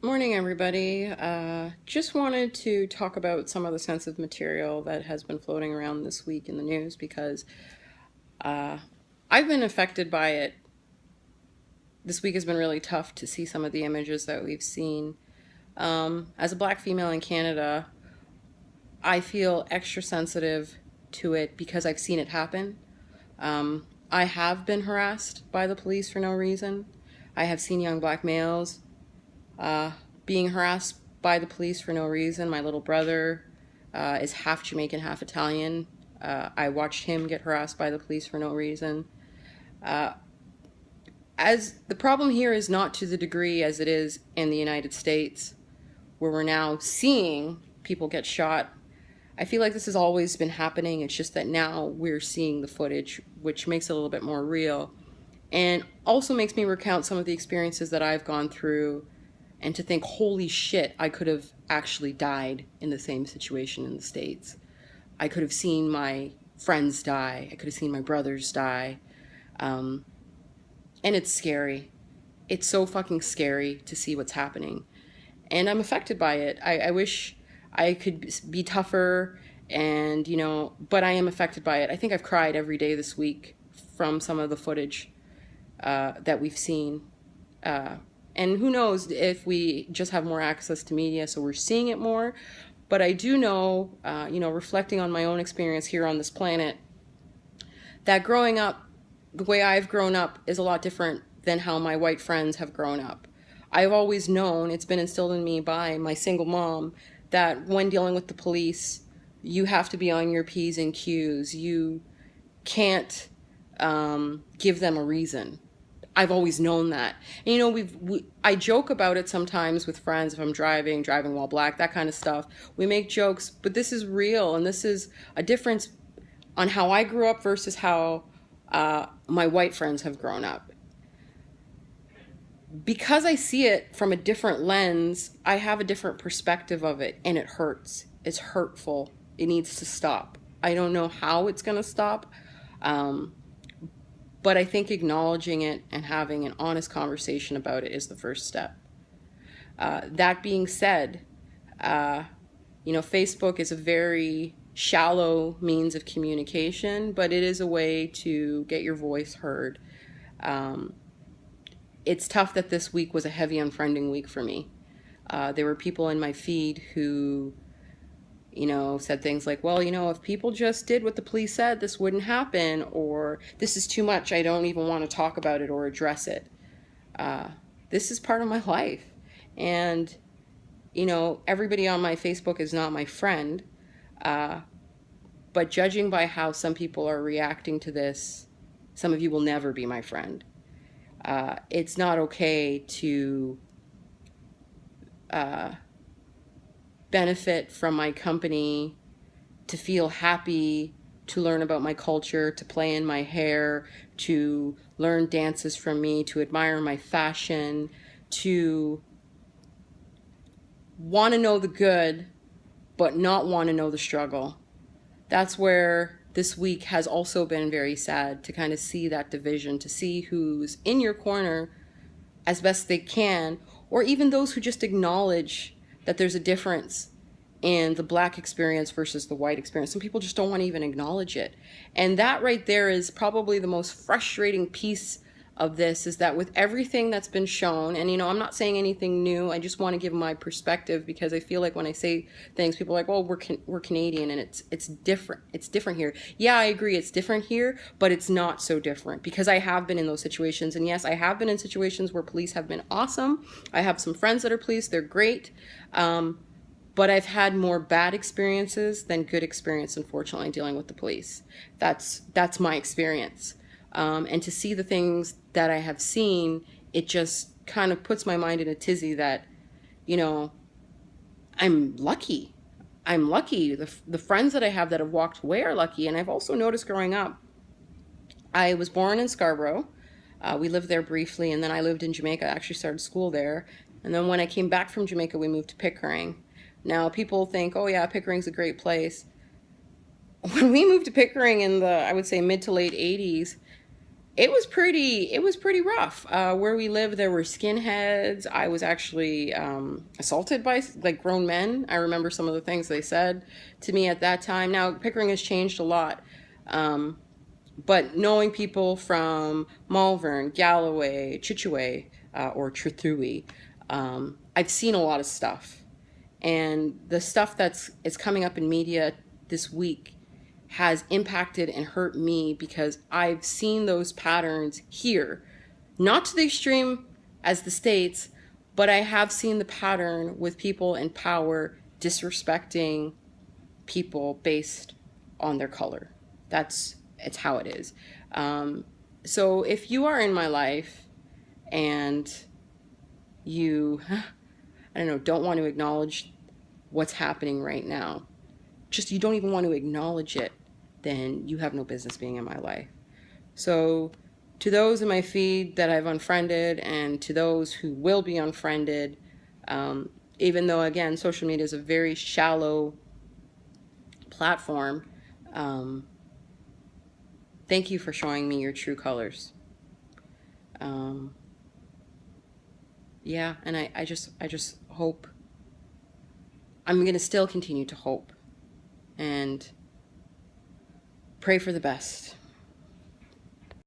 Morning, everybody. Just wanted to talk about some of the sensitive material that has been floating around this week in the news because uh, I've been affected by it. This week has been really tough to see some of the images that we've seen. As a black female in Canada, I feel extra sensitive to it because I've seen it happen. I have been harassed by the police for no reason. I have seen young black males uh, being harassed by the police for no reason. My little brother is half Jamaican, half Italian. I watched him get harassed by the police for no reason. Uh, as the problem here is not to the degree as it is in the United States, where we're now seeing people get shot. I feel like this has always been happening. It's just that now we're seeing the footage, which makes it a little bit more real, and also makes me recount some of the experiences that I've gone through and to think, holy shit, I could have actually died in the same situation in the States. I could have seen my friends die. I could have seen my brothers die. Um, and it's scary. It's so fucking scary to see what's happening. And I'm affected by it. I wish I could be tougher but I am affected by it. I think I've cried every day this week from some of the footage that we've seen. And who knows if we just have more access to media, so we're seeing it more. But I do know, reflecting on my own experience here on this planet, that growing up, the way I've grown up is a lot different than how my white friends have grown up. I've always known, it's been instilled in me by my single mom, that when dealing with the police, you have to be on your P's and Q's. You can't give them a reason. I've always known that. And, I joke about it sometimes with friends if I'm driving while black, that kind of stuff. We make jokes, but this is real, and this is a difference on how I grew up versus how my white friends have grown up. Because I see it from a different lens, I have a different perspective of it, and it hurts. It's hurtful. It needs to stop. I don't know how it's going to stop. But I think acknowledging it and having an honest conversation about it is the first step. That being said, Facebook is a very shallow means of communication, but it is a way to get your voice heard. It's tough that this week was a heavy unfriending week for me. There were people in my feed who said things like, well, if people just did what the police said, this wouldn't happen, or this is too much, I don't even want to talk about it or address it. This is part of my life. And, everybody on my Facebook is not my friend. But judging by how some people are reacting to this, some of you will never be my friend. It's not okay to benefit from my company, to feel happy, to learn about my culture, to play in my hair, to learn dances from me, to admire my fashion, to want to know the good, but not want to know the struggle. That's where this week has also been very sad, to kind of see that division, to see who's in your corner as best they can, or even those who just acknowledge that there's a difference in the black experience versus the white experience. Some people just don't want to even acknowledge it. And that right there is probably the most frustrating piece of this, is that with everything that's been shown, and I'm not saying anything new, I just want to give my perspective, because I feel like when I say things, people are like, well, we're Canadian and it's different here. Yeah, I agree, it's different here, but it's not so different, because I have been in those situations. And yes, I have been in situations where police have been awesome. I have some friends that are police, they're great. But I've had more bad experiences than good experience, unfortunately, dealing with the police. That's my experience. And to see the things that I have seen, it just kind of puts my mind in a tizzy that, I'm lucky. I'm lucky. The friends that I have that have walked away are lucky. And I've also noticed growing up, I was born in Scarborough. We lived there briefly, and then I lived in Jamaica. I actually started school there. And then when I came back from Jamaica, we moved to Pickering. Now, people think, oh yeah, Pickering's a great place. When we moved to Pickering in the, I would say, mid to late 80s, It was pretty rough. Where we live, there were skinheads. I was actually assaulted by like grown men. I remember some of the things they said to me at that time. Now Pickering has changed a lot, but knowing people from Malvern, Galloway, Chicheway, or Trethewey, I've seen a lot of stuff, and the stuff that's is coming up in media this week has impacted and hurt me because I've seen those patterns here, not to the extreme as the States, but I have seen the pattern with people in power disrespecting people based on their color. It's how it is. So if you are in my life and you, I don't know, don't want to acknowledge what's happening right now, just you don't even want to acknowledge it, then you have no business being in my life. So to those in my feed that I've unfriended and to those who will be unfriended, even though, again, social media is a very shallow platform, thank you for showing me your true colors. Yeah, and I just hope, I'm going to still continue to hope and pray for the best.